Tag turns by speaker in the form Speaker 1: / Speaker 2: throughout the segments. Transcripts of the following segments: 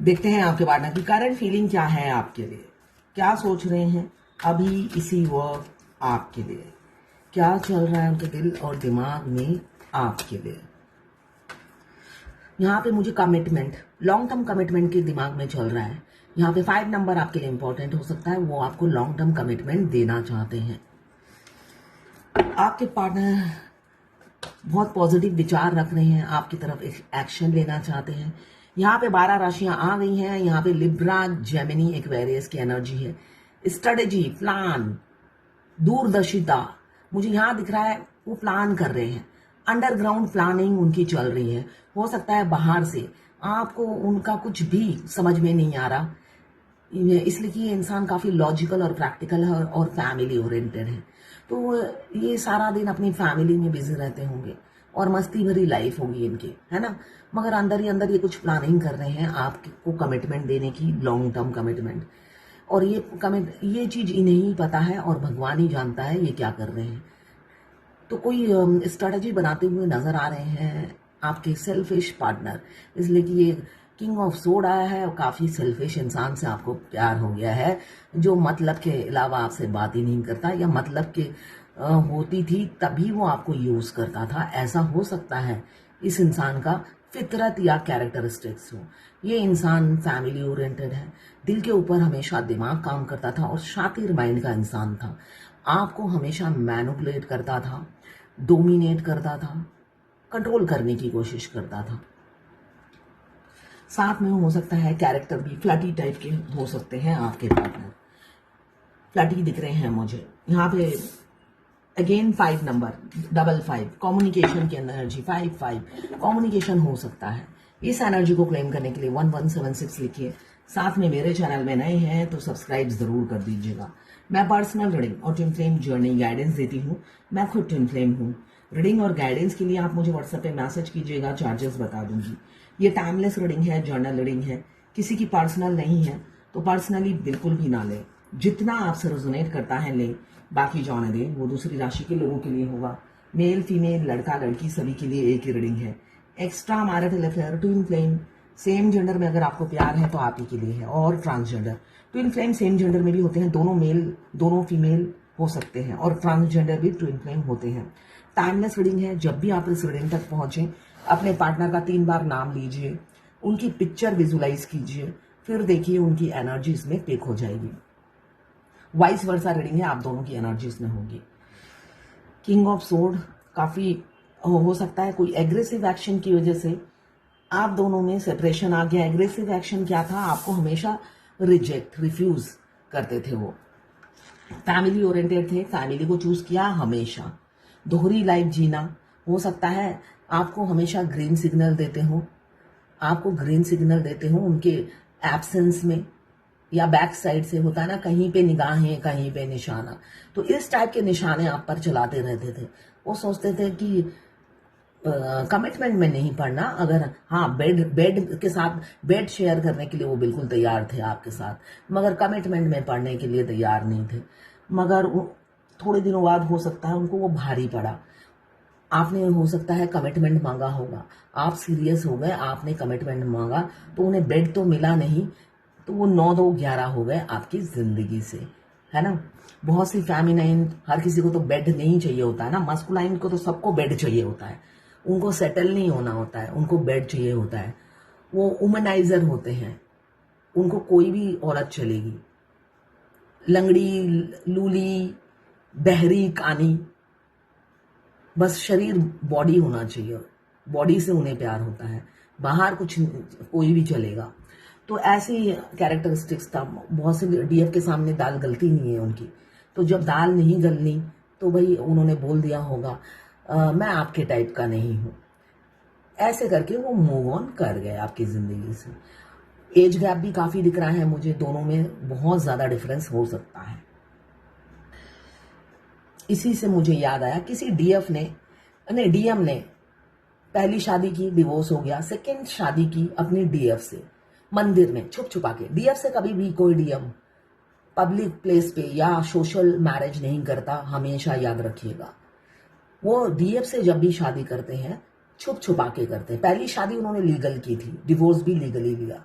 Speaker 1: देखते हैं आपके पार्टनर की करंट फीलिंग क्या है आपके लिए, क्या सोच रहे हैं अभी इसी वक्त आपके लिए, क्या चल रहा है उनके दिल और दिमाग में आपके लिए। यहाँ पे मुझे कमिटमेंट, लॉन्ग टर्म कमिटमेंट के दिमाग में चल रहा है। यहाँ पे 5 नंबर आपके लिए इंपॉर्टेंट हो सकता है, वो आपको लॉन्ग टर्म कमिटमेंट देना चाहते हैं। आपके पार्टनर बहुत पॉजिटिव विचार रख रहे हैं, आपकी तरफ एक्शन लेना चाहते हैं। यहाँ पे 12 राशियां आ गई हैं। यहाँ पे लिब्रा, जेमिनी, एक्वेरियस की एनर्जी है। स्ट्रेटेजी, प्लान, दूरदर्शिता मुझे यहाँ दिख रहा है। वो प्लान कर रहे हैं, अंडरग्राउंड प्लानिंग उनकी चल रही है। हो सकता है बाहर से आपको उनका कुछ भी समझ में नहीं आ रहा, इसलिए कि ये इंसान काफी लॉजिकल और प्रैक्टिकल है और फैमिली ओरिएंटेड है। तो ये सारा दिन अपनी फैमिली में बिजी रहते होंगे और मस्ती भरी लाइफ होगी इनकी, है ना। मगर अंदर ही अंदर ये कुछ प्लानिंग कर रहे हैं आपको कमिटमेंट देने की, लॉन्ग टर्म कमिटमेंट। और ये चीज इन्हें ही पता है और भगवान ही जानता है ये क्या कर रहे हैं। तो कोई स्ट्रेटजी बनाते हुए नजर आ रहे हैं आपके सेल्फिश पार्टनर, इसलिए कि ये किंग ऑफ सोड आया है और काफी सेल्फिश इंसान से आपको प्यार हो गया है, जो मतलब के अलावा आपसे बात ही नहीं करता, या मतलब के होती थी तभी वो आपको यूज करता था। ऐसा हो सकता है इस इंसान का फितरत या कैरेक्टरिस्टिक्स हो। ये इंसान फैमिली ओरिएंटेड है, दिल के ऊपर हमेशा दिमाग काम करता था और शातिर माइंड का इंसान था। आपको हमेशा मैनिपुलेट करता था, डोमिनेट करता था, कंट्रोल करने की कोशिश करता था। साथ में हो सकता है कैरेक्टर भी फ्लर्टी टाइप के हो सकते हैं आपके पार्टनर। फ्लर्टी दिख रहे हैं मुझे यहाँ पे। अगेन 5 नंबर, 55, कम्युनिकेशन की एनर्जी, 55 कम्युनिकेशन हो सकता है। इस एनर्जी को क्लेम करने के लिए 1176 लिखिए। साथ में मेरे चैनल में नए हैं तो सब्सक्राइब जरूर कर दीजिएगा। मैं पर्सनल रीडिंग और ट्विन फ्लेम जर्नी गाइडेंस देती हूँ। मैं खुद ट्विन फ्लेम हूँ। रीडिंग और गाइडेंस के लिए आप मुझे व्हाट्सएप पे मैसेज कीजिएगा, चार्जेस बता दूंगी। ये टाइमलेस रीडिंग है, जर्नल रीडिंग है, किसी की पर्सनल नहीं है, तो पर्सनली बिल्कुल भी ना लें। जितना आपसे रेजोनेट करता है लें, बाकी जाने दें। वो दूसरी राशि के लोगों के लिए होगा। मेल, फीमेल, लड़का, लड़की सभी के लिए एक ही रीडिंग है। Extra marital affair, twin flame, same gender में अगर आपको प्यार है तो आप ही के लिए है। और transgender, twin flame same gender में भी होते हैं, दोनों मेल दोनों फीमेल हो सकते हैं, और ट्रांसजेंडर भी ट्विन फ्लेम होते हैं। टाइमलेस रीडिंग है। जब भी आप इस रीडिंग तक पहुंचे, अपने पार्टनर का 3 बार नाम लीजिए, उनकी पिक्चर विजुलाइज कीजिए, फिर देखिए उनकी एनर्जी इसमें पिक हो जाएगी। वाइस वर्सा रीडिंग है, आप दोनों की एनर्जी इसमें होगी। किंग ऑफ सोर्ड काफी हो सकता है कोई एग्रेसिव एक्शन की वजह से आप दोनों में सेपरेशन आ गया। एग्रेसिव एक्शन क्या था, आपको हमेशा रिफ्यूज करते थे। वो फैमिली ओरिएंटेड थे, फैमिली को चूज किया हमेशा। दोहरी लाइफ जीना हो सकता है। आपको हमेशा ग्रीन सिग्नल देते हो, उनके एब्सेंस में, या बैक साइड से होता है ना, कहीं पे निगाहें कहीं पे निशाना। तो इस टाइप के निशाने आप पर चलाते रहते थे। वो सोचते थे कि कमिटमेंट में नहीं पड़ना, अगर हाँ बेड के साथ बेड शेयर करने के लिए वो बिल्कुल तैयार थे आपके साथ, मगर कमिटमेंट में पड़ने के लिए तैयार नहीं थे। मगर थोड़े दिनों बाद हो सकता है उनको वो भारी पड़ा। आपने हो सकता है कमिटमेंट मांगा होगा, आप सीरियस हो गए, आपने कमिटमेंट मांगा तो उन्हें बेड तो मिला नहीं, तो वो 9-2-11 हो गए आपकी जिंदगी से, है ना। बहुत सी फेमिनाइन, हर किसी को तो बेड नहीं चाहिए होता है ना। मस्कुलाइन को तो सबको बेड चाहिए होता है, उनको सेटल नहीं होना होता है, उनको बेड चाहिए होता है। वो वुमनाइजर होते हैं, उनको कोई भी औरत चलेगी, लंगड़ी, लूली, बहरी, कानी, बस शरीर, बॉडी होना चाहिए। बॉडी से उन्हें प्यार होता है, बाहर कुछ कोई भी चलेगा। तो ऐसी कैरेक्टरिस्टिक्स था। बहुत से डीएफ के सामने दाल गलती नहीं है उनकी। तो जब दाल नहीं गलनी तो भाई उन्होंने बोल दिया होगा मैं आपके टाइप का नहीं हूं। ऐसे करके वो मूव ऑन कर गए आपकी जिंदगी से। एज गैप भी काफी दिख रहा है मुझे, दोनों में बहुत ज्यादा डिफरेंस हो सकता है। इसी से मुझे याद आया, किसी डीएम ने पहली शादी की, डिवोर्स हो गया, सेकेंड शादी की अपनी डीएफ से, मंदिर में छुप छुपा के। डीएफ से कभी भी कोई डीएम पब्लिक प्लेस पे या सोशल मैरिज नहीं करता, हमेशा याद रखिएगा। वो डीएफ से जब भी शादी करते हैं छुप छुपा के करते हैं। पहली शादी उन्होंने लीगल की थी, डिवोर्स भी लीगली लिया।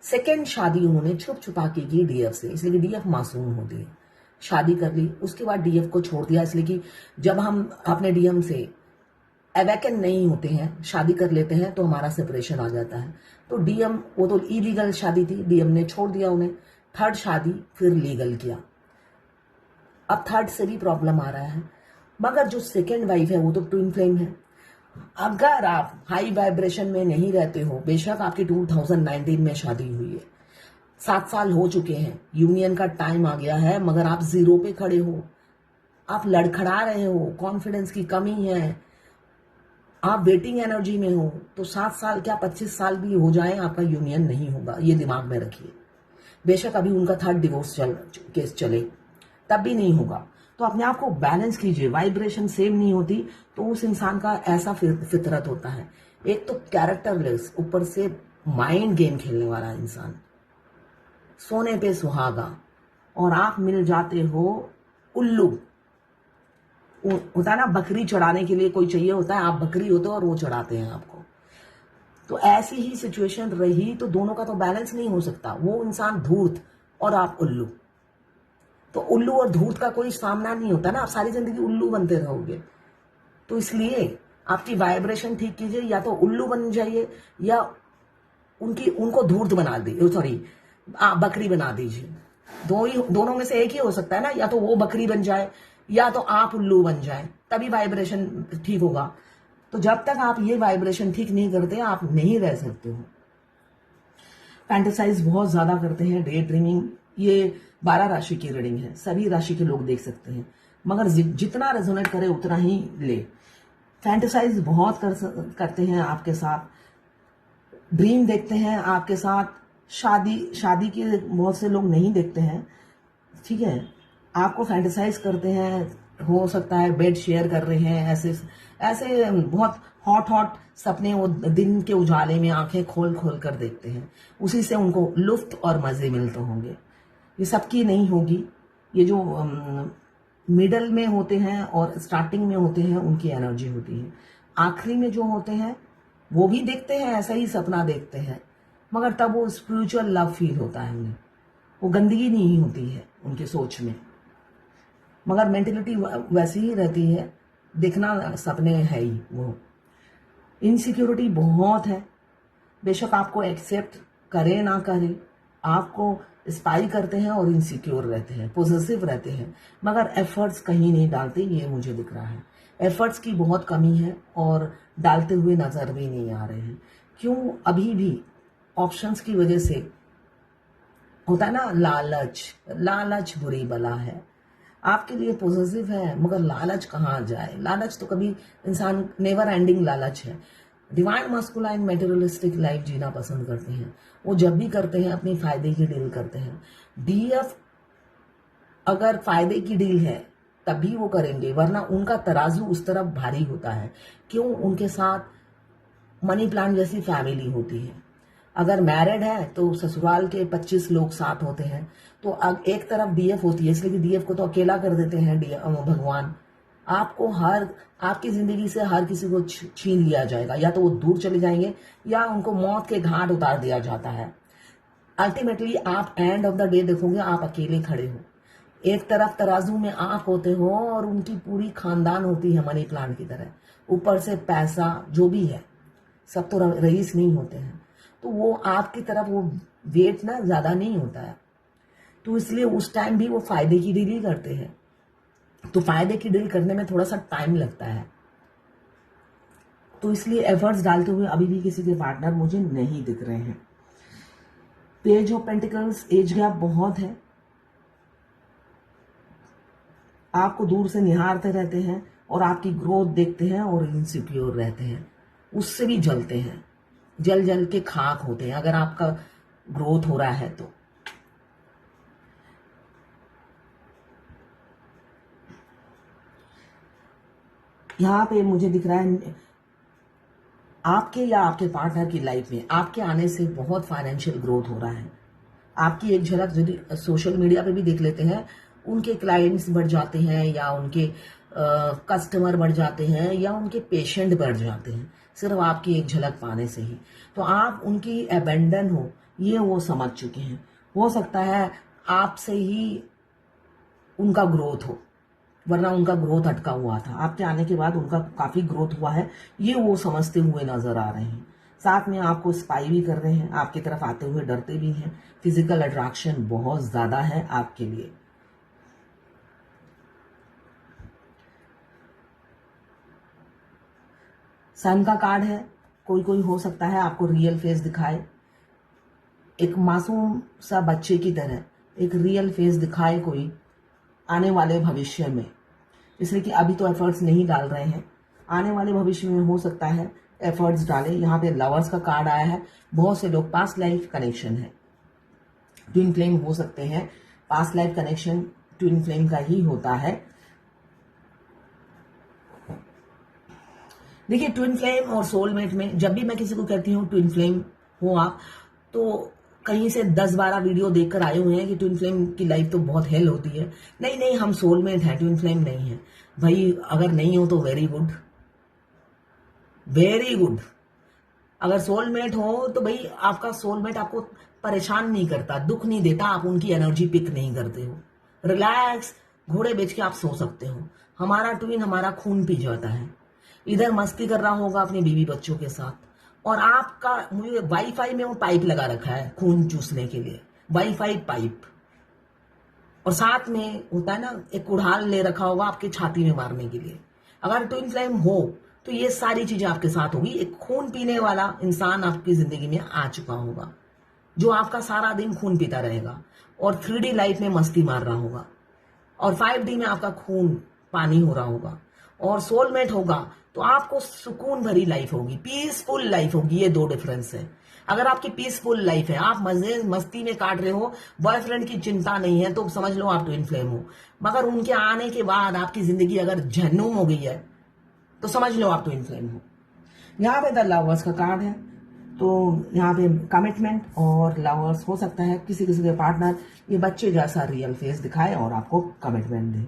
Speaker 1: सेकेंड शादी उन्होंने छुप छुपा के की डीएफ से, इसलिए कि डीएफ मासूम होती है। शादी कर ली, उसके बाद डीएफ को छोड़ दिया, इसलिए कि जब हम अपने डीएम से अवेकन नहीं होते हैं, शादी कर लेते हैं, तो हमारा सेपरेशन आ जाता है। तो डीएम, वो तो इलीगल शादी थी, डीएम ने छोड़ दिया उन्हें। थर्ड शादी फिर लीगल किया। अब थर्ड से भी प्रॉब्लम आ रहा है, मगर जो सेकेंड वाइफ है वो तो ट्विन फ्लेम है। अगर आप हाई वाइब्रेशन में नहीं रहते हो, बेशक आपकी 2019 में शादी हुई है, 7 साल हो चुके हैं, यूनियन का टाइम आ गया है, मगर आप जीरो पे खड़े हो, आप लड़खड़ा रहे हो, कॉन्फिडेंस की कमी है, आप वेटिंग एनर्जी में हो, तो 7 साल क्या 25 साल भी हो जाए, आपका यूनियन नहीं होगा, ये दिमाग में रखिए। बेशक अभी उनका थर्ड डिवोर्स केस चले, तब भी नहीं होगा। तो अपने आप को बैलेंस कीजिए। वाइब्रेशन सेम नहीं होती तो उस इंसान का ऐसा फितरत होता है। एक तो कैरेक्टरलेस, ऊपर से माइंड गेम खेलने वाला इंसान, सोने पे सुहागा, और आप मिल जाते हो उल्लू। होता है ना, बकरी चढ़ाने के लिए कोई चाहिए होता है, आप बकरी होते हो और वो चढ़ाते हैं आपको। तो ऐसी ही सिचुएशन रही तो दोनों का तो बैलेंस नहीं हो सकता। वो इंसान धूर्त और आप उल्लू, तो उल्लू और धूर्त का कोई सामना नहीं होता ना, आप सारी जिंदगी उल्लू बनते रहोगे। तो इसलिए आपकी वाइब्रेशन ठीक कीजिए, या तो उल्लू बन जाइए या उनको धूर्त बना दीजिए, सॉरी बकरी बना दीजिए। दोनों में से एक ही हो सकता है ना, या तो वो बकरी बन जाए या तो आप उल्लू बन जाए, तभी वाइब्रेशन ठीक होगा। तो जब तक आप ये वाइब्रेशन ठीक नहीं करते, आप नहीं रह सकते हो। फैंटेसाइज बहुत ज्यादा करते हैं, डे ड्रीमिंग, ये 12 राशि की रीडिंग है, सभी राशि के लोग देख सकते हैं, मगर जितना रेजोनेट करे उतना ही ले। फैंटेसाइज बहुत करते हैं आपके साथ, ड्रीम देखते हैं आपके साथ। शादी के बहुत से लोग नहीं देखते हैं, ठीक है, आपको फैंटेसाइज करते हैं। हो सकता है बेड शेयर कर रहे हैं, ऐसे बहुत हॉट सपने वो दिन के उजाले में आंखें खोल खोल कर देखते हैं, उसी से उनको लुफ्त और मजे मिलते होंगे। ये सबकी नहीं होगी, ये जो मिडल में होते हैं और स्टार्टिंग में होते हैं उनकी एनर्जी होती है। आखिरी में जो होते हैं वो भी देखते हैं, ऐसा ही सपना देखते हैं, मगर तब वो स्पिरिचुअल लव फील होता है उन्हें, वो गंदगी नहीं होती है उनके सोच में, मगर मेंटेलिटी वैसी ही रहती है, देखना सपने है ही। वो इनसिक्योरिटी बहुत है, बेशक आपको एक्सेप्ट करे ना करे, आपको स्पाई करते हैं और इनसिक्योर रहते हैं, पॉजिटिव रहते हैं, मगर एफर्ट्स कहीं नहीं डालते, ये मुझे दिख रहा है। एफर्ट्स की बहुत कमी है और डालते हुए नजर भी नहीं आ रहे हैं। क्यों? अभी भी ऑप्शंस की वजह से होता है ना, लालच बुरी बला है। आपके लिए पॉजिटिव है, मगर लालच कहाँ जाए? लालच तो कभी इंसान, नेवर एंडिंग लालच है। डिवाइन मस्कुलाइन मेटेरियलिस्टिक लाइफ जीना पसंद करते हैं, वो जब भी करते हैं अपनी फायदे की डील करते हैं। डीएफ अगर फायदे की डील है तभी वो करेंगे, वरना उनका तराजू उस तरफ भारी होता है। क्यों? उनके साथ मनी प्लांट जैसी फैमिली होती है। अगर मैरिड है तो ससुराल के 25 लोग साथ होते हैं, तो अब एक तरफ डीएफ होती है, इसलिए कि डीएफ को तो अकेला कर देते हैं भगवान। आपको आपकी जिंदगी से हर किसी को छीन लिया जाएगा, या तो वो दूर चले जाएंगे या उनको मौत के घाट उतार दिया जाता है। अल्टीमेटली आप एंड ऑफ द डे देखोगे, आप अकेले खड़े हो। एक तरफ तराजू में आप होते हो और उनकी पूरी खानदान होती है मनी प्लांट की तरह, ऊपर से पैसा जो भी है, सब तो रईस नहीं होते हैं, तो वो आपकी तरफ वो वेट ना ज्यादा नहीं होता है। तो इसलिए उस टाइम भी वो फायदे की डील ही करते हैं। तो फायदे की डील करने में थोड़ा सा टाइम लगता है, तो इसलिए एफर्ट्स डालते हुए अभी भी किसी के पार्टनर मुझे नहीं दिख रहे हैं। Page of pentacles, age gap बहुत है, आपको दूर से निहारते रहते हैं और आपकी ग्रोथ देखते हैं और इनसिक्योर रहते हैं, उससे भी जलते हैं, जल के खाक होते हैं अगर आपका ग्रोथ हो रहा है तो। यहाँ पे मुझे दिख रहा है आपके या आपके पार्टनर की लाइफ में आपके आने से बहुत फाइनेंशियल ग्रोथ हो रहा है। आपकी एक झलक यदि सोशल मीडिया पे भी देख लेते हैं, उनके क्लाइंट्स बढ़ जाते हैं या उनके कस्टमर बढ़ जाते हैं या उनके पेशेंट बढ़ जाते हैं, सिर्फ आपकी एक झलक पाने से ही। तो आप उनकी अबेंडन हो, ये वो समझ चुके हैं। हो सकता है आपसे ही उनका ग्रोथ हो, वरना उनका ग्रोथ अटका हुआ था। आपके आने के बाद उनका काफी ग्रोथ हुआ है, ये वो समझते हुए नजर आ रहे हैं। साथ में आपको स्पाई भी कर रहे हैं, आपकी तरफ आते हुए डरते भी हैं। फिजिकल अट्रैक्शन बहुत ज्यादा है आपके लिए। सन का कार्ड है। कोई कोई हो सकता है आपको रियल फेस दिखाए, एक मासूम सा बच्चे की तरह एक रियल फेस दिखाए कोई आने वाले भविष्य में। इसलिए कि अभी तो एफर्ट्स नहीं डाल रहे हैं, आने वाले भविष्य में हो सकता है एफर्ट्स डालें। यहाँ पे लवर्स का कार्ड आया है। बहुत से लोग पास्ट लाइफ कनेक्शन है, ट्विन फ्लेम हो सकते हैं। Past life connection twin flame का ही होता है। देखिए, ट्विन फ्लेम और सोलमेट में जब भी मैं किसी को कहती हूँ ट्विन फ्लेम हो आप, तो कहीं से 10-12 वीडियो देखकर आए हुए हैं कि ट्विन फ्लेम की लाइफ तो बहुत हेल होती है। नहीं नहीं, हम सोलमेट हैं, ट्विन फ्लेम नहीं है भाई। अगर नहीं हो तो वेरी गुड, वेरी गुड। अगर सोलमेट हो तो भाई आपका सोलमेट आपको परेशान नहीं करता, दुख नहीं देता, आप उनकी एनर्जी पिक नहीं करते हो। रिलैक्स घोड़े बेच के आप सो सकते हो। हमारा ट्विन हमारा खून पी जाता है, इधर मस्ती कर रहा होगा अपने बीवी बच्चों के साथ, और आपका मुझे वाईफाई में वो पाइप लगा रखा है खून चूसने के लिए, वाईफाई पाइप। और साथ में होता है ना, एक कुड़ाल ले रखा होगा आपके छाती में मारने के लिए। अगर ट्विन फ्लेम हो तो ये सारी चीजें आपके साथ होगी। एक खून पीने वाला इंसान आपकी जिंदगी में आ चुका होगा, जो आपका सारा दिन खून पीता रहेगा और 3D लाइफ में मस्ती मार रहा होगा, और 5D में आपका खून पानी हो रहा होगा। और सोलमेट होगा तो आपको सुकून भरी लाइफ होगी, पीसफुल लाइफ होगी। ये दो डिफरेंस है। अगर आपकी पीसफुल लाइफ है, आप मजे मस्ती में काट रहे हो, बॉयफ्रेंड की चिंता नहीं है, तो समझ लो आप ट्विन फ्लेम हो। मगर उनके आने के बाद आपकी जिंदगी अगर जहन्नुम हो गई है तो समझ लो आप ट्विन फ्लेम हो। यहाँ पे द लवर्स का कार्ड है, तो यहाँ पे कमिटमेंट और लवर्स हो सकता है किसी किसी के पार्टनर ये बच्चे जैसा रियल फेस दिखाए और आपको कमिटमेंट दे।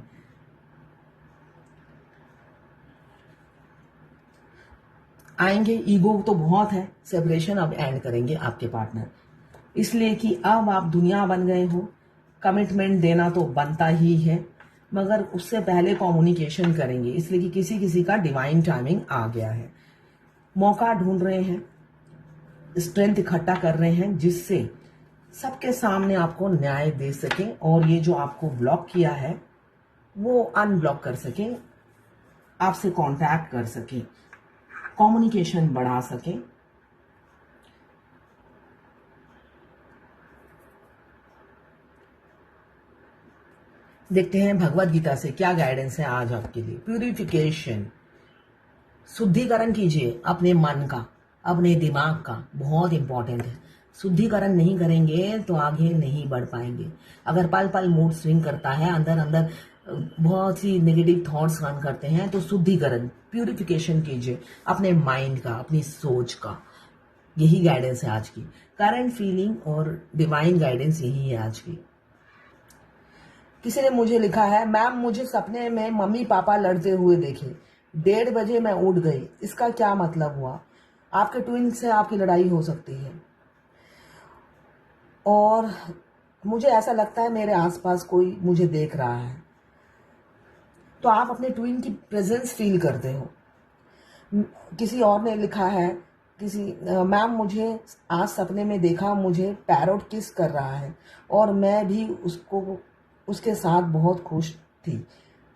Speaker 1: आएंगे, ईगो तो बहुत है, सेपरेशन अब एंड करेंगे आपके पार्टनर, इसलिए कि अब आप दुनिया बन गए हो। कमिटमेंट देना तो बनता ही है, मगर उससे पहले कम्युनिकेशन करेंगे, इसलिए कि किसी किसी का डिवाइन टाइमिंग आ गया है। मौका ढूंढ रहे हैं, स्ट्रेंथ इकट्ठा कर रहे हैं, जिससे सबके सामने आपको न्याय दे सकें और ये जो आपको ब्लॉक किया है वो अनब्लॉक कर सकें, आपसे कांटेक्ट कर सकें, कम्युनिकेशन बढ़ा सकें। देखते हैं भगवत गीता से क्या गाइडेंस है आज आपके लिए। प्यूरिफिकेशन, शुद्धिकरण कीजिए अपने मन का, अपने दिमाग का, बहुत इंपॉर्टेंट है। शुद्धिकरण नहीं करेंगे तो आगे नहीं बढ़ पाएंगे। अगर पल पल मूड स्विंग करता है, अंदर अंदर बहुत सी नेगेटिव थॉट्स रन करते हैं, तो शुद्धिकरण, प्यूरिफिकेशन कीजिए अपने माइंड का, अपनी सोच का। यही गाइडेंस है आज की। करंट फीलिंग और डिवाइन गाइडेंस यही है आज की। किसी ने मुझे लिखा है, मैम मुझे सपने में मम्मी पापा लड़ते हुए देखे, 1:30 बजे मैं उठ गई, इसका क्या मतलब हुआ? आपके ट्विन से आपकी लड़ाई हो सकती है, और मुझे ऐसा लगता है मेरे आसपास कोई मुझे देख रहा है, तो आप अपने ट्विन की प्रेजेंस फील करते हो। किसी और ने लिखा है, मैम मुझे आज सपने में देखा, मुझे पैरोट किस कर रहा है और मैं भी उसके साथ बहुत खुश थी।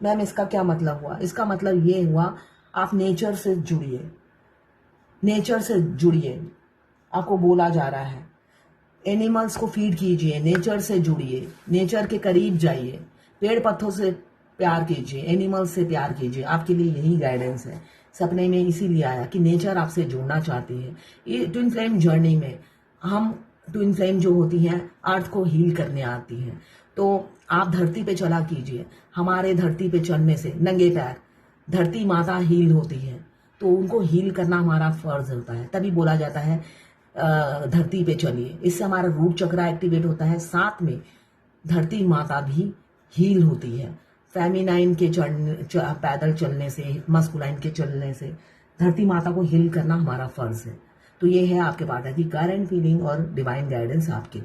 Speaker 1: मैम इसका क्या मतलब हुआ? इसका मतलब ये हुआ, आप नेचर से जुड़िए, नेचर से जुड़िए। आपको बोला जा रहा है एनिमल्स को फीड कीजिए, नेचर से जुड़िए, नेचर के करीब जाइए, पेड़ पत्थरों से प्यार कीजिए, एनिमल्स से प्यार कीजिए। आपके लिए यही गाइडेंस है। सपने में इसीलिए आया कि नेचर आपसे जुड़ना चाहती है। ये ट्विन फ्लेम जर्नी में हम ट्विन फ्लेम जो होती हैं अर्थ को हील करने आती हैं, तो आप धरती पे चला कीजिए। हमारे धरती पे चलने से नंगे पैर धरती माता हील होती है, तो उनको हील करना हमारा फर्ज होता है। तभी बोला जाता है धरती पे चलिए, इससे हमारा रूट चक्र एक्टिवेट होता है, साथ में धरती माता भी हील होती है। फेमिनाइन के पैदल चलने से, मस्कुलाइन के चलने से धरती माता को हील करना हमारा फर्ज है। तो ये है आपके पार्टनर की करंट फीलिंग और डिवाइन गाइडेंस आपके